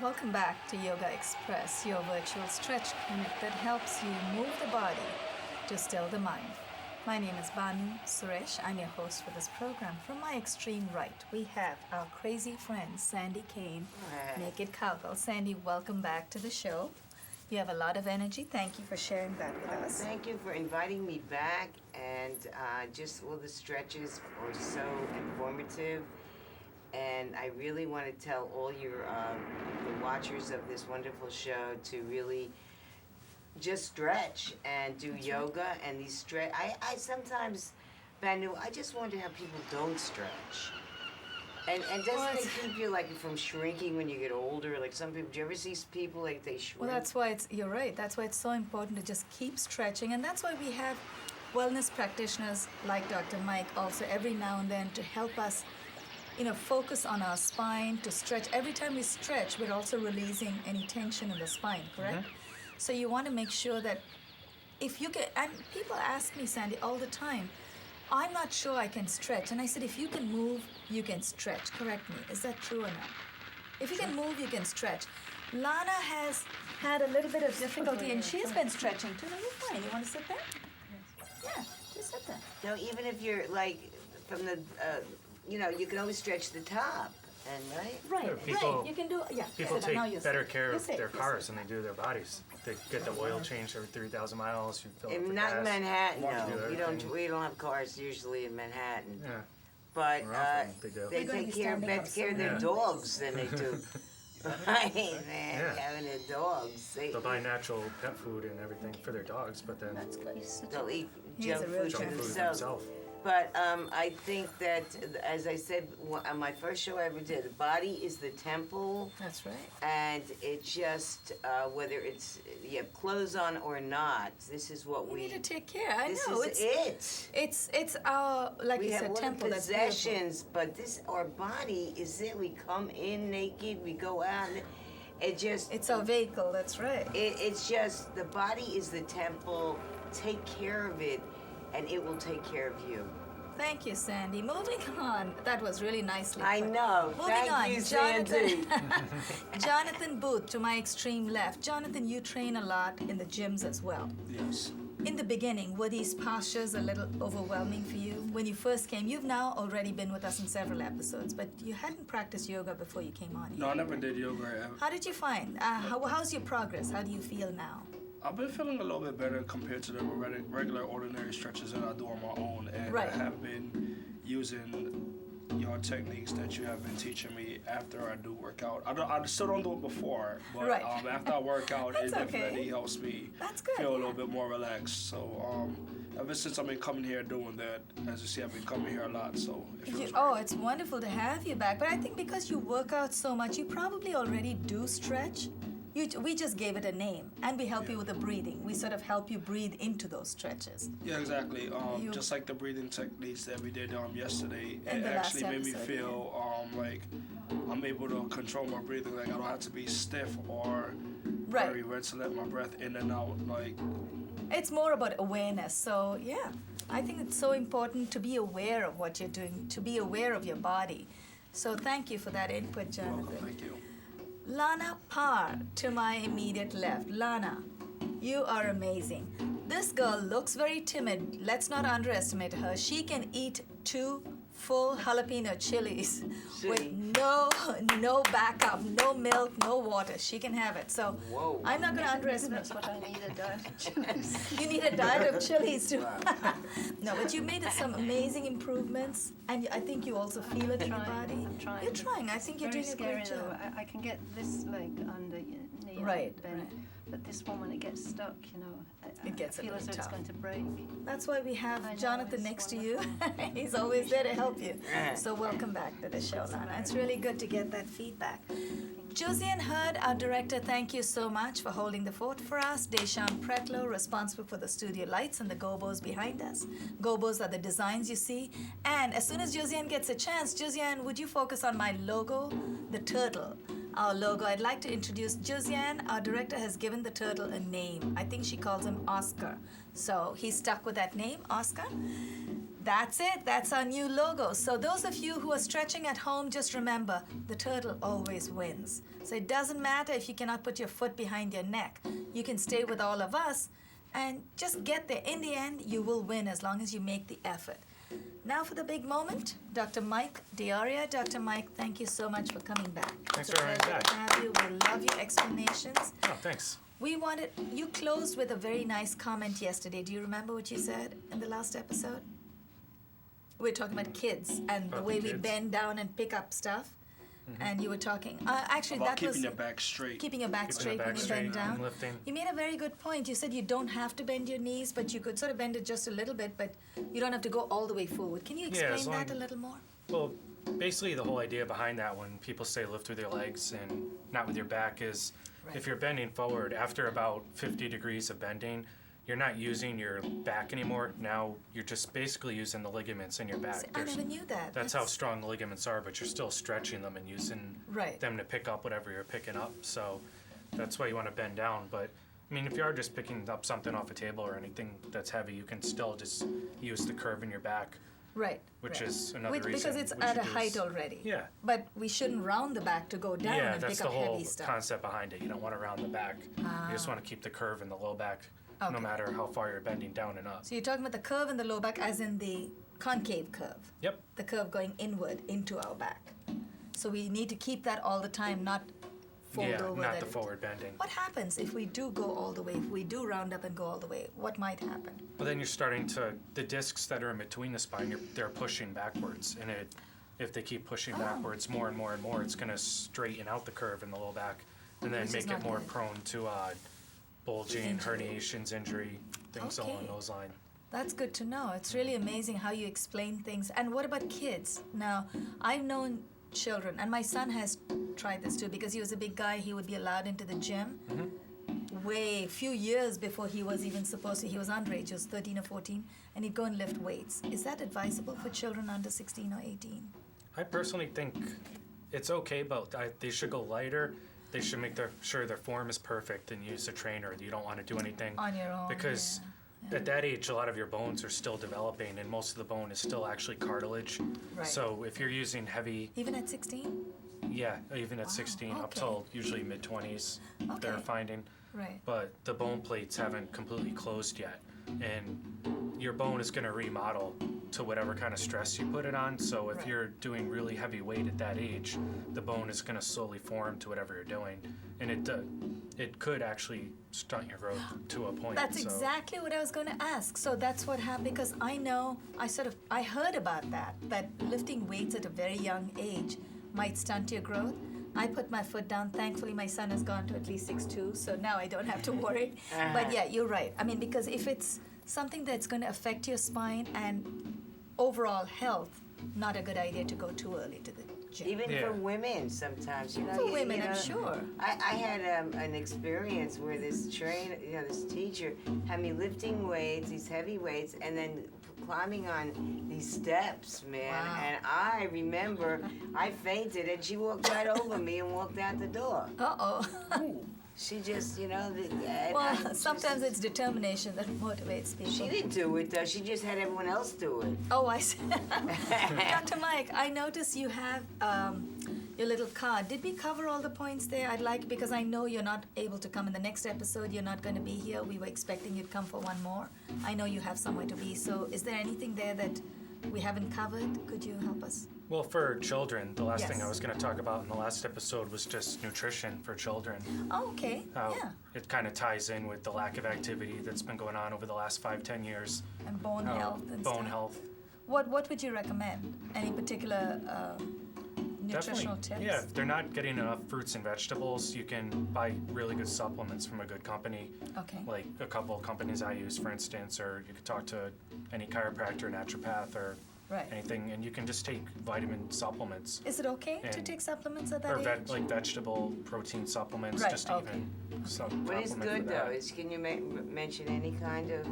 Welcome back to Yogaxpress, your virtual stretch clinic that helps you move the body to still the mind. My name is Banu Suresh. I'm your host for this program. From my extreme right, we have our crazy friend, Sandy Kane, Naked Cowgirl. Sandy, welcome back to the show. You have a lot of energy. Thank you for sharing that with us. Thank you for inviting me back, and just all the stretches were so informative. And I really want to tell all your the watchers of this wonderful show to really just stretch and do yoga and these stretch. I sometimes, Banu, I just wonder how people don't stretch. And doesn't it keep you like from shrinking when you get older? Like some people, do you ever see people like they shrink? Well, that's why you're right. That's why it's so important to just keep stretching. And that's why we have wellness practitioners like Dr. Mike also every now and then to help us focus on our spine, to stretch. Every time we stretch, we're also releasing any tension in the spine, correct? Mm-hmm. So you want to make sure that if you can, and people ask me, Sandy, all the time, I'm not sure I can stretch. And I said, if you can move, you can stretch. Correct me. Is that true or not? If you can move, you can stretch. Lana has had a little bit of difficulty, and she's been stretching too. No, you're fine. You want to sit there? Yeah, just sit there. No, even if you're like from the... you can always stretch the top, right? Right, people, You can do, yeah. People take better care of their cars than they do their bodies. They get the oil changed every 3,000 miles. You fill up the Not gas. in Manhattan, no. We You don't have cars usually in Manhattan. Yeah. But they take better care of their dogs than they do. Right, man, having their dogs. They'll buy natural pet food and everything for their dogs, but then they'll eat junk food for themselves. But I think that, as I said on my first show I ever did, the body is the temple. That's right. And it just, whether you have clothes on or not, this is what we need to take care. I know. This is it. It's our, like you said, temple. We have possessions, but our body is it. We come in naked, we go out. It's our vehicle. That's right. It's just the body is the temple. Take care of it, and it will take care of you. Thank you, Sandy. Moving on. That was really nicely put. I know. Thank you, Sandy. Jonathan Booth, to my extreme left. Jonathan, you train a lot in the gyms as well. Yes. In the beginning, were these postures a little overwhelming for you? When you first came, you've now already been with us in several episodes, but you hadn't practiced yoga before you came on. No, I never did yoga. How did you find? How's your progress? How do you feel now? I've been feeling a little bit better compared to the regular, ordinary stretches that I do on my own. And I have been using your techniques that you have been teaching me after I do work out. I still don't do it before, but after I work out, it definitely helps me feel a little bit more relaxed. So ever since I've been coming here doing that, as you see, I've been coming here a lot, so it feels great. It's wonderful to have you back. But I think because you work out so much, you probably already do stretch. We just gave it a name, and we help you with the breathing. We sort of help you breathe into those stretches. Yeah, exactly. Just like the breathing techniques that we did yesterday, it actually made me feel like I'm able to control my breathing. Like I don't have to be stiff or very red to let my breath in and out. Like it's more about awareness. So yeah, I think it's so important to be aware of what you're doing, to be aware of your body. So thank you for that input, Jonathan. You're welcome. Thank you. Lana Parr, to my immediate left. Lana, you are amazing. This girl looks very timid. Let's not underestimate her. She can eat 2 full jalapeno chilies with no backup, no milk, no water. She can have it. So Whoa. I'm not going to underestimate. That's what I need, a diet of chilies. You need a diet of chilies too. No, but you made some amazing improvements, and I think you also feel it in your body. I'm trying. You're trying. I think you're Very doing a scary great though. job. I can get this leg under your knee Right, bent, right. but this one when it gets stuck, It gets a I feel as little though it's tough. going to break. That's why we have I know, Jonathan it's next to you. He's always there to help you. So welcome back to the show, Lana. It's really good to get that feedback. Josiane Hurd, our director, thank you so much for holding the fort for us. Deshaun Pretlow, responsible for the studio lights and the gobos behind us. Gobos are the designs you see. And as soon as Josiane gets a chance, Josiane, would you focus on my logo, the turtle? Our logo. I'd like to introduce Josiane. Our director has given the turtle a name. I think she calls him Oscar. So he's stuck with that name, Oscar. That's it. That's our new logo. So those of you who are stretching at home, just remember, the turtle always wins. So it doesn't matter if you cannot put your foot behind your neck. You can stay with all of us and just get there. In the end, you will win as long as you make the effort. Now for the big moment, Dr. Mike Diaria. Dr. Mike, thank you so much for coming back. Thanks It's a for having me pleasure back. to have you. We love your explanations. Oh, thanks. You closed with a very nice comment yesterday. Do you remember what you said in the last episode? We were talking about kids and the About way the we kids. bend down and pick up stuff. And you were talking, actually About that keeping was your back straight. keeping your back Keeping straight your when back you straight bend down. and lifting. You made a very good point. You said you don't have to bend your knees, but you could sort of bend it just a little bit, but you don't have to go all the way forward. Can you Yeah, as explain that long- a little more? Well, basically the whole idea behind that when people say lift with your legs and not with your back is Right. if you're bending forward, after about 50 degrees of bending, you're not using your back anymore. Now you're just basically using the ligaments in your back. See, I never knew that. That's how strong the ligaments are, but you're still stretching them and using Right. them to pick up whatever you're picking up. So that's why you want to bend down. But I mean, if you are just picking up something off a table or anything that's heavy, you can still just use the curve in your back, Right. which right. is another reason. Because it's we at should a do height is- already. Yeah. But we shouldn't round the back to go down Yeah, and that's pick the up whole heavy stuff. concept behind it. You don't want to round the back. You just want to keep the curve in the low back, Okay. no matter how far you're bending down and up. So you're talking about the curve in the low back as in the concave curve. Yep. The curve going inward into our back. So we need to keep that all the time, not fold Yeah, over. not that the it- forward bending. What happens if we do go all the way, if we do round up and go all the way? What might happen? Well, then you're starting to, the discs that are in between the spine, they're pushing backwards. And if they keep pushing Oh. backwards more and more and more, it's going to straighten out the curve in the low back and then Which is make not it more good. prone to bulging, Injury. herniations, injury, things along Okay. those lines. That's good to know. It's really amazing how you explain things. And what about kids? Now, I've known children, and my son has tried this too because he was a big guy. He would be allowed into the gym way few years before he was even supposed to. He was underage, he was 13 or 14, and he'd go and lift weights. Is that advisable for children under 16 or 18? I personally think it's okay, but they should go lighter. They should make sure their form is perfect and use a trainer. You don't want to do anything On your own, because yeah. at that age, a lot of your bones are still developing, and most of the bone is still actually cartilage. Right. So if you're using heavy, Even at 16? yeah, even at Wow, 16 up okay. till usually mid-20s, they're Okay. finding. Right. But the bone plates haven't completely closed yet, and your bone is going to remodel to whatever kind of stress you put it on. So if Right. you're doing really heavy weight at that age, the bone is going to slowly form to whatever you're doing, and it could actually stunt your growth to a point. That's so. exactly what I was going to ask. So that's what happened because I know I heard about that lifting weights at a very young age might stunt your growth. I put my foot down. Thankfully, my son has gone to at least 6'2", so now I don't have to worry. But yeah, you're right. I mean, because if it's something that's going to affect your spine and overall health, not a good idea to go too early to the gym. Even Yeah. for women, sometimes, you know. For women, I'm sure. I had an experience where this this teacher had me lifting weights, these heavy weights, and then climbing on these steps, man. Wow. And I remember I fainted, and she walked right over me and walked out the door. Uh-oh. She just, Well, sometimes it's determination that motivates people. She didn't do it, though. She just had everyone else do it. Oh, I see. Dr. Mike, I notice you have your little card. Did we cover all the points there? I'd like, because I know you're not able to come in the next episode. You're not going to be here. We were expecting you'd come for one more. I know you have somewhere to be. So is there anything there that we haven't covered? Could you help us? Well, for children, the last thing I Yes. was going to talk about in the last episode was just nutrition for children. Oh, okay. How Yeah. it kind of ties in with the lack of activity that's been going on over the last 5-10 years. And bone How health and bone stuff. health. What would you recommend? Any particular nutritional tips? Yeah, if they're not getting enough fruits and vegetables, you can buy really good supplements from a good company. Okay. Like a couple of companies I use, for instance, or you could talk to any chiropractor, naturopath, or Right. anything, and you can just take vitamin supplements. Is it okay to And- take supplements at Or that age? like vegetable protein supplements, Right, just okay. even some What is supplement good for that. though is, can you mention any kind of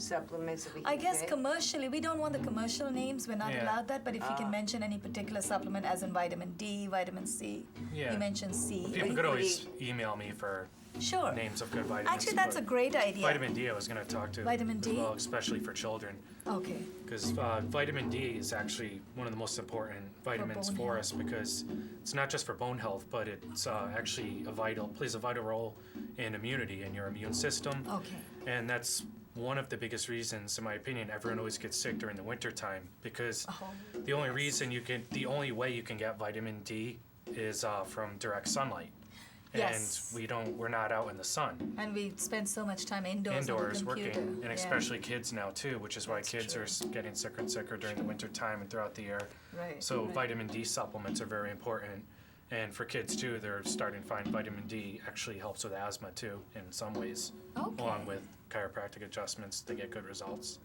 supplements that we can I guess take? commercially, we don't want the commercial names. We're not Yeah. allowed that. But if you can mention any particular supplement, as in vitamin D, vitamin C, Yeah. you mentioned C. People What could do you- always email me for Sure. names of good vitamins. Actually, that's a but great idea. Vitamin D I was going to talk to Vitamin as D? well, especially for children, Okay. because vitamin D is actually one of the most important vitamins bone for health. us, because it's not just for bone health, but it's actually plays a vital role in immunity and your immune system. Okay. And that's one of the biggest reasons, in my opinion, everyone always gets sick during the winter time, because Oh, the only way you can get vitamin D is from direct sunlight. Yes. And we're not out in the sun. And we spend so much time indoors on the Working, computer. and Yeah. especially kids now too, which is why That's kids true. are getting sicker and sicker during the winter time and throughout the year. Right. So right. vitamin D supplements are very important, and for kids too, they're starting to find vitamin D actually helps with asthma too in some ways, Okay. along with chiropractic adjustments to get good results.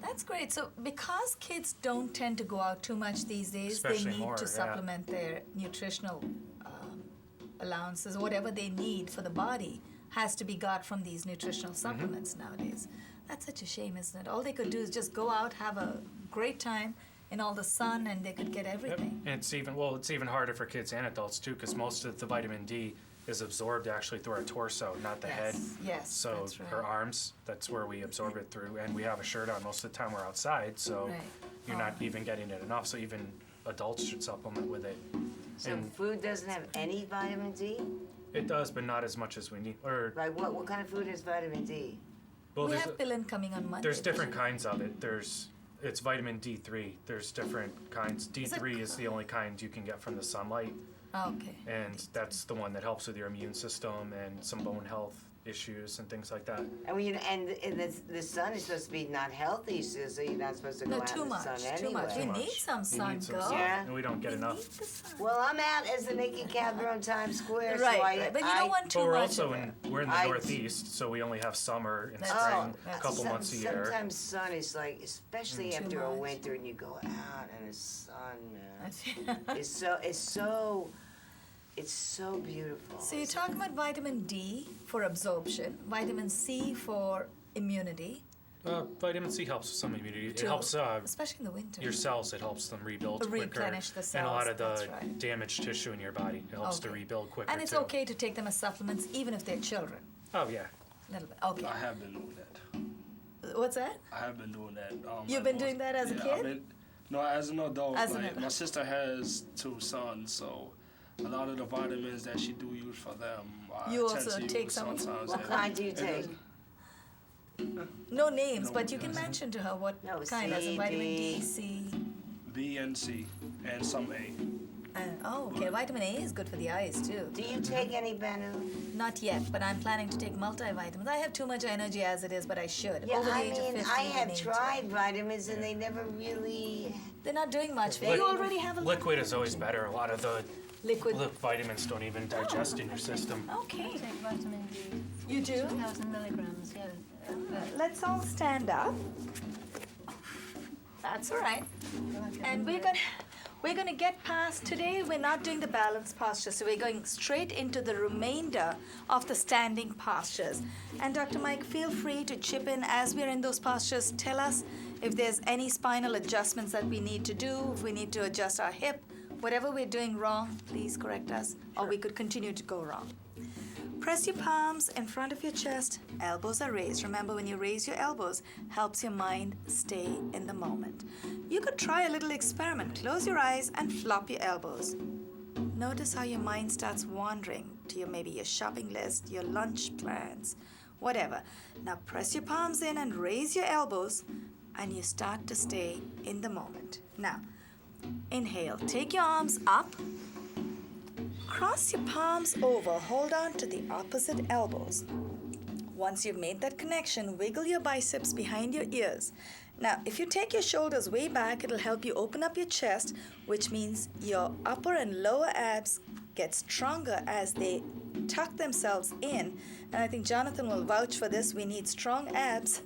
That's great. So because kids don't tend to go out too much these days, Especially they need more, to yeah. supplement their nutritional allowances. Whatever they need for the body has to be got from these nutritional Mm-hmm. supplements nowadays. That's such a shame, isn't it? All they could do is just go out, have a great time in all the sun, and they could get Yep. everything. And it's even harder for kids and adults too, because most of the vitamin D is absorbed actually through our torso, not the head. Yes, So that's right. our arms, that's where we absorb it through, and we have a shirt on most of the time we're outside, so Right. you're not even getting it enough. So even adults should supplement with it. So And food doesn't have any vitamin D? it does, but not as much as we need. Or Like what kind of food has vitamin D? well, We there's have Pillin coming on Monday. there's different kinds of it. It's vitamin D3. There's different kinds. D3 is the only kind you can get from the sunlight, Okay. and that's the one that helps with your immune system and some bone health issues and things like that. And the sun is supposed to be not healthy, so you're not supposed to go No, out too in the much. sun Too anyway. much. We Too need much. some We sun, need some girl. sun, Yeah. and we don't get We enough. need the sun. Well, I'm out as the naked cowgirl on Times Square, Right, so right. But you don't want too But we're much also of it. we're in the I- Northeast, so we only have summer and That's spring right. a That's couple right. months a year. Sometimes sun is like, especially Too after a much. winter, and you go out and the sun, man. That's- It's so beautiful. So you're talking about vitamin D for absorption, vitamin C for immunity, Vitamin C helps with some immunity. It to- helps especially in the winter. your cells. It helps them rebuild quicker. Replenish the And a lot cells, of the that's right. damaged tissue in your body. It helps to Okay. rebuild quicker And it's too. okay to take them as supplements even if they're children. Oh yeah. A little bit. Okay. I have been doing that. What's that? I have been doing that. You've at been most- doing that as a yeah, kid? No, as an adult. As an like, adult. my sister has 2 sons, so a lot of the vitamins that she do use for them, I You tend also to take use some? sometimes. What and- kind do you and take? No names, No, but you can yes. mention to her what No, kind, as in C, vitamin D, D. C. B and C, and some A. Oh, okay. Vitamin A is good for the eyes too. Do you take any Benu? Not yet, but I'm planning to take multivitamins. I have too much energy as it is, but I should. Yeah, Over the I age of mean, 50, I you have need to. tried vitamins and they never really. They're not doing much. They- You already have a Liquid is always better. A lot of the liquid. vitamins don't even digest in your system. Okay. Take vitamin D. You do? 2,000 milligrams, yeah. Let's all stand up. That's all right. And we're gonna get past today. We're not doing the balance posture, so we're going straight into the remainder of the standing postures. And Dr. Mike, feel free to chip in as we're in those postures. Tell us if there's any spinal adjustments that we need to do, if we need to adjust our hip, whatever we're doing wrong, please correct us, or we could continue to go wrong. Press your palms in front of your chest, elbows are raised. Remember, when you raise your elbows, helps your mind stay in the moment. You could try a little experiment. Close your eyes and flop your elbows. Notice how your mind starts wandering to maybe your shopping list, your lunch plans, whatever. Now press your palms in and raise your elbows. and you start to stay in the moment. Now, inhale, take your arms up, cross your palms over, hold on to the opposite elbows. Once you've made that connection, wiggle your biceps behind your ears. Now, if you take your shoulders way back, it'll help you open up your chest, which means your upper and lower abs get stronger as they tuck themselves in. And I think Jonathan will vouch for this. We need strong abs.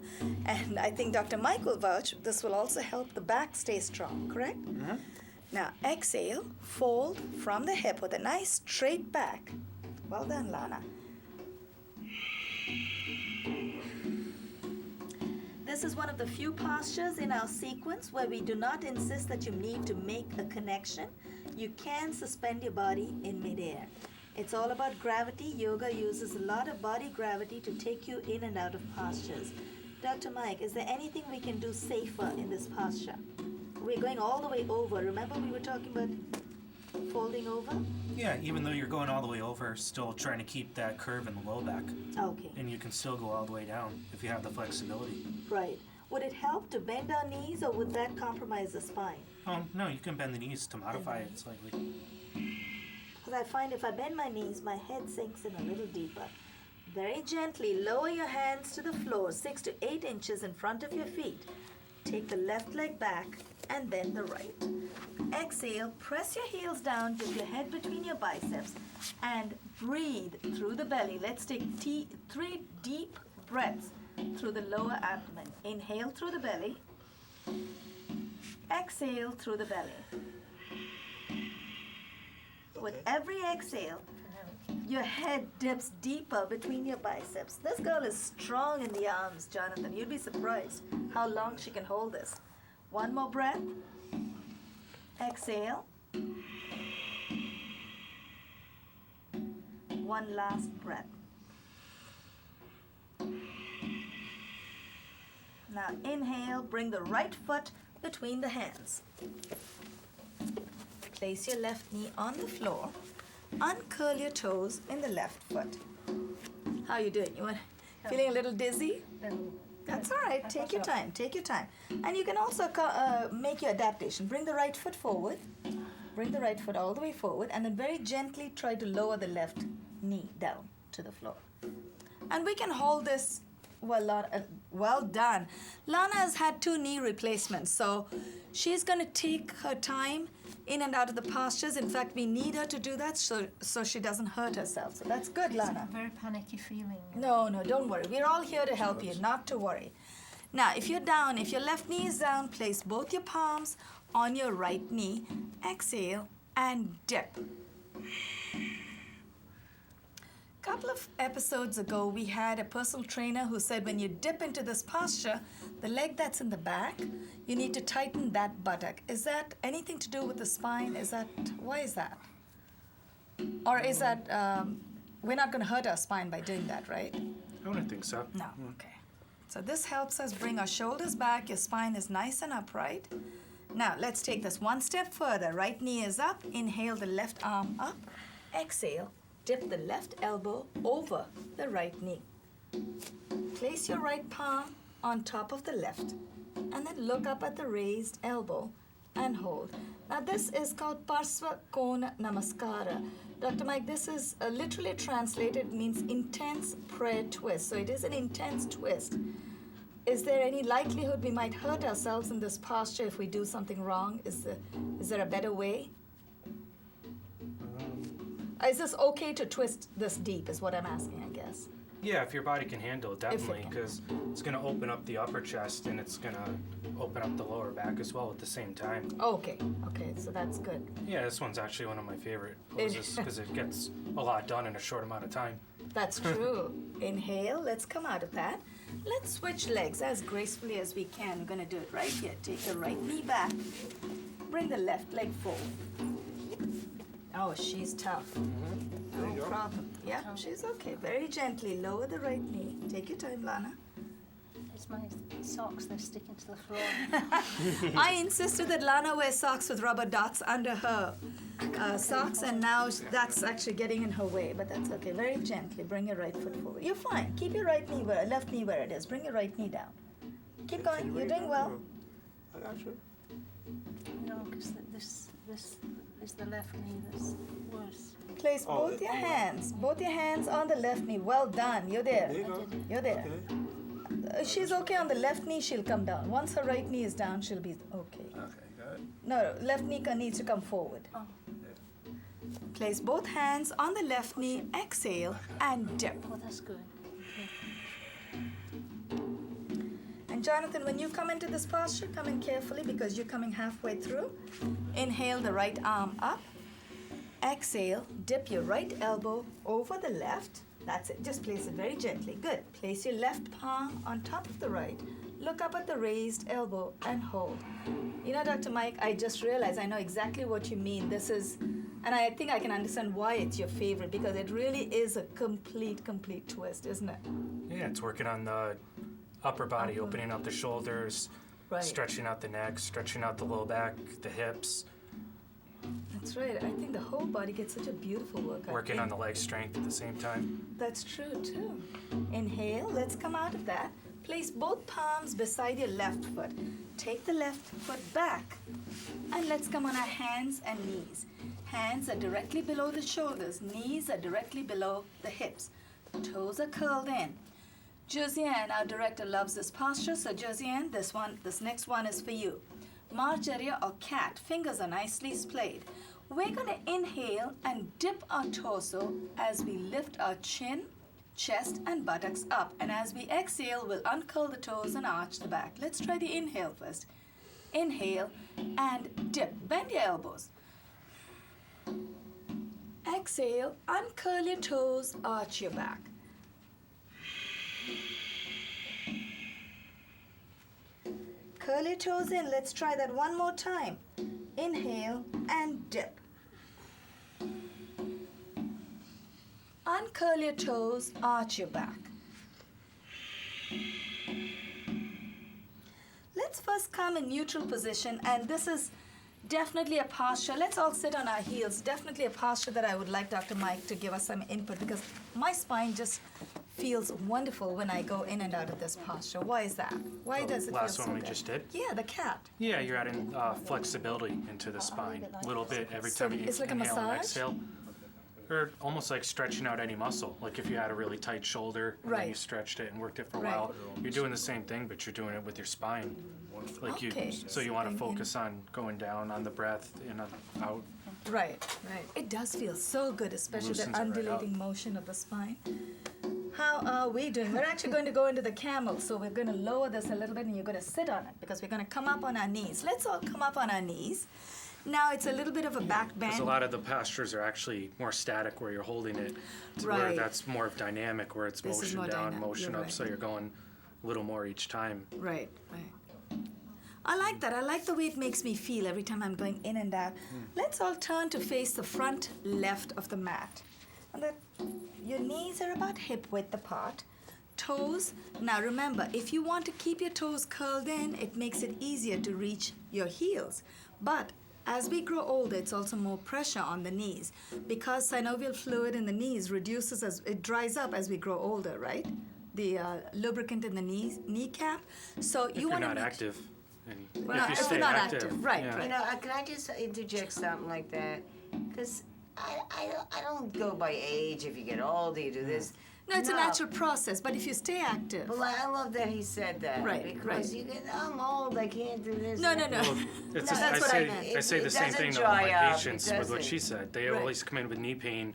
And I think Dr. Mike will vouch. This will also help the back stay strong, correct? Mm-hmm. Now, exhale, fold from the hip with a nice straight back. Well done, Lana. This is one of the few postures in our sequence where we do not insist that you need to make a connection. You can suspend your body in midair. It's all about gravity. Yoga uses a lot of body gravity to take you in and out of postures. Dr. Mike, is there anything we can do safer in this posture? We're going all the way over. Remember we were talking about folding over? Yeah, even though you're going all the way over, still trying to keep that curve in the low back. Okay. And you can still go all the way down if you have the flexibility. Right. Would it help to bend our knees, or would that compromise the spine? No, you can bend the knees to modify it slightly. Because I find if I bend my knees, my head sinks in a little deeper. Very gently lower your hands to the floor, 6 to 8 inches in front of your feet. Take the left leg back and then the right. Exhale, press your heels down, dip your head between your biceps, and breathe through the belly. Let's take 3 deep breaths through the lower abdomen. Inhale through the belly. Exhale through the belly. With every exhale, your head dips deeper between your biceps. This girl is strong in the arms, Jonathan. You'd be surprised how long she can hold this. One more breath. Exhale. One last breath. Now inhale, bring the right foot between the hands. Place your left knee on the floor. Uncurl your toes in the left foot. How are you doing? Feeling a little dizzy? That's all right. Take your time. Take your time. And you can also make your adaptation. Bring the right foot forward. Bring the right foot all the way forward, and then very gently try to lower the left knee down to the floor. And we can hold this. Well done. Lana has had 2 knee replacements, so she's going to take her time in and out of the postures. In fact, we need her to do that so she doesn't hurt herself. So that's good, Lana. It's a very panicky feeling. No, don't worry. We're all here to help you, not to worry. Now, if you're down, if your left knee is down, place both your palms on your right knee. Exhale and dip. A couple of episodes ago, we had a personal trainer who said when you dip into this posture, the leg that's in the back, you need to tighten that buttock. Is that anything to do with the spine? Why is that? Or is that, we're not going to hurt our spine by doing that, right? I don't think so. No, okay. So this helps us bring our shoulders back. Your spine is nice and upright. Now, let's take this one step further. Right knee is up. Inhale the left arm up. Exhale. Dip the left elbow over the right knee. Place your right palm on top of the left, and then look up at the raised elbow and hold. Now this is called Parsva Kona Namaskara. Dr. Mike, this is literally translated means intense prayer twist. So it is an intense twist. Is there any likelihood we might hurt ourselves in this posture if we do something wrong? Is there a better way? Is this okay to twist this deep is what I'm asking, I guess. Yeah, if your body can handle it, definitely, because it's going to open up the upper chest and it's going to open up the lower back as well at the same time. Okay, so that's good. Yeah, this one's actually one of my favorite poses because it gets a lot done in a short amount of time. That's true. Inhale, let's come out of that. Let's switch legs as gracefully as we can. We're going to do it right here. Take the right knee back. Bring the left leg forward. Oh, she's tough. No problem. Yeah, she's okay. Very gently lower the right knee. Take your time, Lana. It's my socks, they're sticking to the floor. I insisted that Lana wear socks with rubber dots under her socks, and now that's actually getting in her way, but that's okay. Very gently, bring your right foot forward. You're fine. Keep your left knee where it is. Bring your right knee down. Keep going. You're doing well. I got you. No, because this is the left knee that's worse. Place both your hands on the left knee. Well done. You're there. There you go. You're there. Okay. She's okay on the left knee. She'll come down. Once her right knee is down, she'll be okay. Okay, good. No, left knee needs to come forward. Oh, Place both hands on the left knee. Exhale and dip. oh, that's good. Okay. And Jonathan, when you come into this posture, come in carefully because you're coming halfway through. Inhale the right arm up. Exhale, dip your right elbow over the left. That's it. Just place it very gently. Good. Place your left palm on top of the right. Look up at the raised elbow and hold. You know, Dr. Mike, I just realized I know exactly what you mean. This is, and I think I can understand why it's your favorite because it really is a complete twist, isn't it? Yeah, it's working on the upper body, opening up the shoulders, Right. stretching out the neck, stretching out the low back, the hips, That's right. I think the whole body gets such a beautiful workout. working on the leg strength at the same time. That's true too. Inhale, let's come out of that. Place both palms beside your left foot. Take the left foot back. And let's come on our hands and knees. Hands are directly below the shoulders. Knees are directly below the hips. Toes are curled in. Josiane, our director, loves this posture. So Josiane, this next one is for you. Marjaria or cat, fingers are nicely splayed. We're gonna inhale and dip our torso as we lift our chin, chest and buttocks up. And as we exhale, we'll uncurl the toes and arch the back. Let's try the inhale first. Inhale and dip. Bend your elbows. Exhale, uncurl your toes, arch your back. Curl your toes in. Let's try that one more time. Inhale and dip. Uncurl your toes, arch your back. Let's first come in neutral position, and this is definitely a posture. Let's all sit on our heels. Definitely a posture that I would like Dr. Mike to give us some input because my spine just feels wonderful when I go in and out of this posture. Why is that? Why does it feel Last so one we good? just did? Yeah, the cat. Yeah, you're adding flexibility into the spine a little bit every So time you it's like a inhale and massage? exhale. Or almost like stretching out any muscle. Like if you had a really tight shoulder and then you Right. stretched it and worked it for a Right. while, you're doing the same thing, but you're doing it with your spine. Like Okay. so you want to Sitting in. focus on going down on the breath and out. Right, right. It does feel so good, especially the Loosens it right undulating up. motion of the spine. How are we doing? We're actually going to go into the camel, so we're going to lower this a little bit and you're going to sit on it because we're going to come up on our knees. Let's all come up on our knees. Now it's a little bit of a back bend. Because a lot of the postures are actually more static where you're holding it, to Right. where that's more of dynamic, where it's This is motion more down, dynamic. motion You're up, right. so you're going a little more each time. Right, right. I like that. I like the way it makes me feel every time I'm going in and out. Let's all turn to face the front left of the mat. And that your knees are about hip width apart. Toes. Now remember, if you want to keep your toes curled in, it makes it easier to reach your heels. But as we grow older, it's also more pressure on the knees because synovial fluid in the knees reduces as it dries up as we grow older, right? The lubricant in the kneecap. So If you you're want to not make active, and Well, if you if stay you're not active, active, right, yeah. right. You know, can I just interject something like that? Because I don't go by age. If you get older, you do this. No, it's a natural process, but if you stay active. Well, I love that he said that. Right, Because right. you get, I'm old, I can't do this. No, no, no. Well, it's No, just, that's what I meant. I say the It same doesn't thing to all dry my up, it patients with what doesn't. she said. They Right. always come in with knee pain,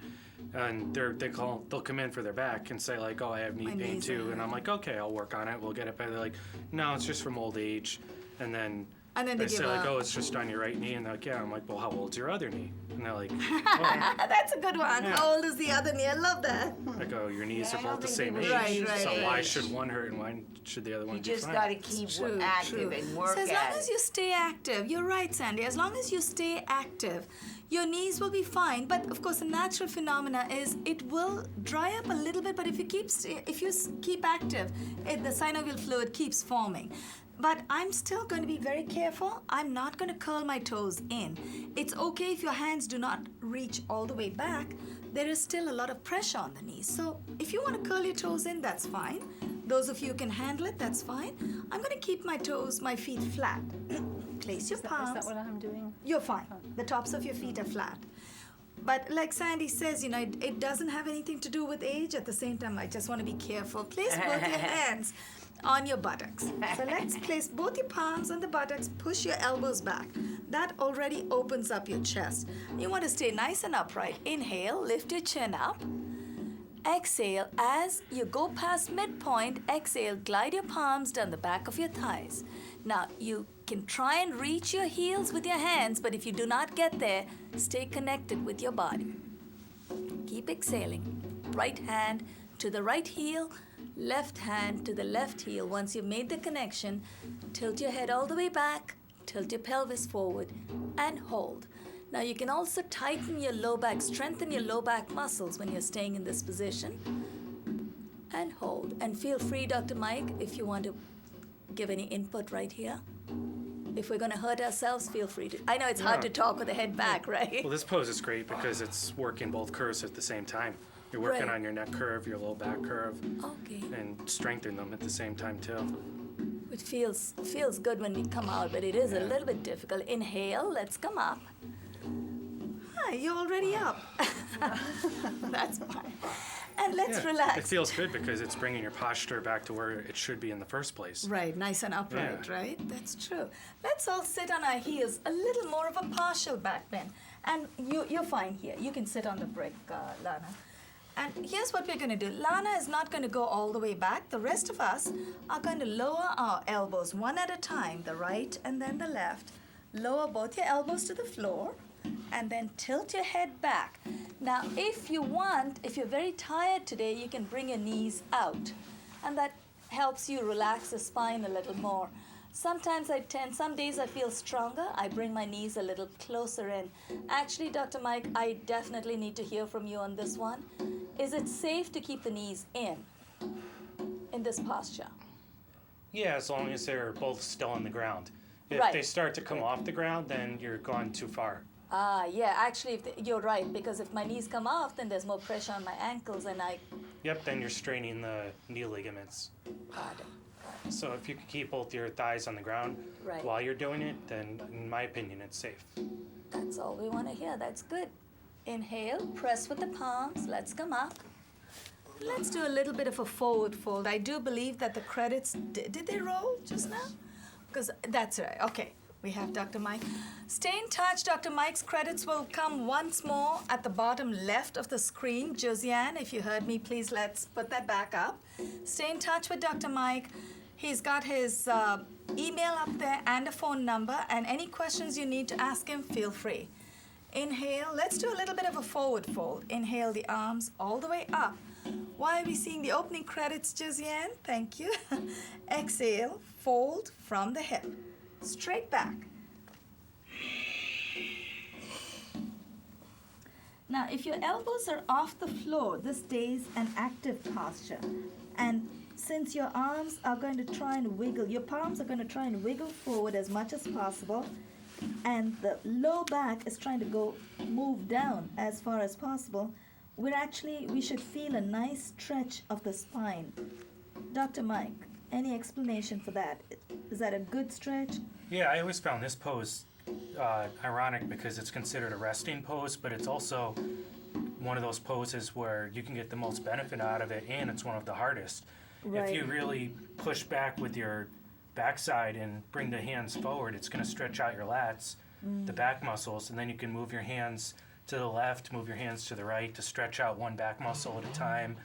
and they'll come in for their back and say like, oh, I have knee My pain knees too, are and I'm like, okay, I'll work on it. We'll get it better. They're like, no, it's just from old age, and then. And then I they say give like, up. oh, it's just on your right knee, and they're like, yeah. I'm like, well, how old's your other knee? And they're like, oh. That's a good one. Yeah. How old is the other knee? I love that. I go, your knees Yeah, are I don't both the think same people age, should Right, so right. why should one hurt and why should the other one You be just fine? got to keep True, active true. and work So as at long it. as you stay active, you're right, Sandy. As long as you stay active, your knees will be fine. But of course, the natural phenomena is it will dry up a little bit. But if you keep active, the synovial fluid keeps forming. But I'm still going to be very careful. I'm not going to curl my toes in. It's okay if your hands do not reach all the way back. There is still a lot of pressure on the knees. So if you want to curl your toes in, that's fine. Those of you who can handle it, that's fine. I'm going to keep my feet flat. Place your palms. Is that what I'm doing? You're fine. The tops of your feet are flat. But like Sandy says, it doesn't have anything to do with age. At the same time, I just want to be careful. Place both your hands on your buttocks. So let's place both your palms on the buttocks. Push your elbows back. That already opens up your chest. You want to stay nice and upright. Inhale, lift your chin up. Exhale, as you go past midpoint, exhale, glide your palms down the back of your thighs. Now, you can try and reach your heels with your hands, but if you do not get there, stay connected with your body. Keep exhaling. Right hand to the right heel, left hand to the left heel. Once you've made the connection, tilt your head all the way back, tilt your pelvis forward, and hold. Now you can also tighten your low back, strengthen your low back muscles when you're staying in this position. And hold. And feel free, Dr. Mike, if you want to give any input right here. If we're going to hurt ourselves, feel free to. I know it's hard to talk with the head back, right? Well, this pose is great because it's working both curves at the same time. You're working on your neck curve, your low back curve, and strengthen them at the same time too. It feels good when we come out, but it is a little bit difficult. Inhale, let's come up. Hi, you're already up. That's fine. And let's relax. It feels good because it's bringing your posture back to where it should be in the first place. Right, nice and upright, right? That's true. Let's all sit on our heels, a little more of a partial back bend. And you're fine here. You can sit on the brick, Lana. And here's what we're going to do. Lana is not going to go all the way back. The rest of us are going to lower our elbows one at a time, the right and then the left. Lower both your elbows to the floor and then tilt your head back. Now, if you want, if you're very tired today, you can bring your knees out. And that helps you relax the spine a little more. Sometimes some days I feel stronger. I bring my knees a little closer in. Actually, Dr. Mike, I definitely need to hear from you on this one. Is it safe to keep the knees in this posture? Yeah, as long as they're both still on the ground. If Right. they start to come off the ground, then you're gone too far. Yeah, actually, you're right, because if my knees come off, then there's more pressure on my ankles and Yep, then you're straining the knee ligaments. So if you can keep both your thighs on the ground while you're doing it, then in my opinion, it's safe. That's all we want to hear. That's good. Inhale, press with the palms. Let's come up. Let's do a little bit of a forward fold. I do believe that the credits, did they roll just now? Because that's right. Okay, we have Dr. Mike. Stay in touch. Dr. Mike's credits will come once more at the bottom left of the screen. Josiane, if you heard me, please let's put that back up. Stay in touch with Dr. Mike. He's got his email up there and a phone number. And any questions you need to ask him, feel free. Inhale. Let's do a little bit of a forward fold. Inhale the arms all the way up. Why are we seeing the opening credits, Josiane? Thank you. Exhale, fold from the hip. Straight back. Now, if your elbows are off the floor, this stays an active posture. And since your arms are going to try and wiggle, your palms are going to try and wiggle forward as much as possible, and the low back is trying to move down as far as possible, we should feel a nice stretch of the spine. Dr. Mike, any explanation for that? Is that a good stretch? Yeah, I always found this pose ironic because it's considered a resting pose, but it's also one of those poses where you can get the most benefit out of it, and it's one of the hardest. Right. If you really push back with your backside and bring the hands forward, it's going to stretch out your lats, the back muscles, and then you can move your hands to the left, move your hands to the right to stretch out one back muscle at a time.